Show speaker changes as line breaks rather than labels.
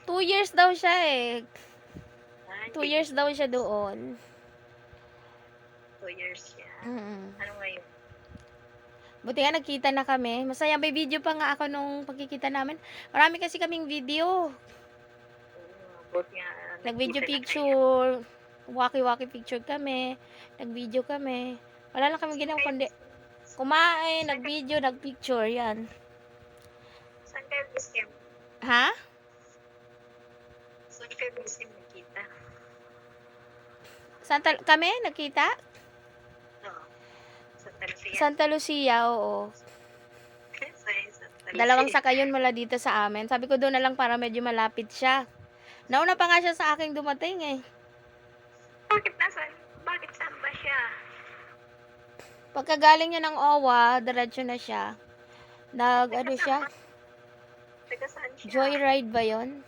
2 years daw siya eh.
Ah,
2 years daw siya doon.
2 years siya.
Mm.
Ano ngayon?
Buti nga nagkita na kami. Masaya, may video pa nga ako nung pagkikita namin. Marami kasi kaming video.
Buti nga
Nag-video
nagkita na kayo.
picture. Waki-waki picture kami. Nag-video kami. Wala lang kami ginawa kundi kumain, nag-video, nag-picture. Yan.
Saan kayo gusto?
Ha?
Saan kayo gusto nagkita?
Saan kami nagkita?
Oo. Santa Lucia.
Santa Lucia, oo.
Santa Lucia.
Dalawang sakayon mula dito sa amin. Sabi ko doon na lang para medyo malapit siya. Nauna pa nga siya sa aking dumating eh.
Bakit saan ba siya?
Pagkagaling niya ng OWA, diretso na siya. Ano siya?
Taga saan siya?
Joyride ba yon?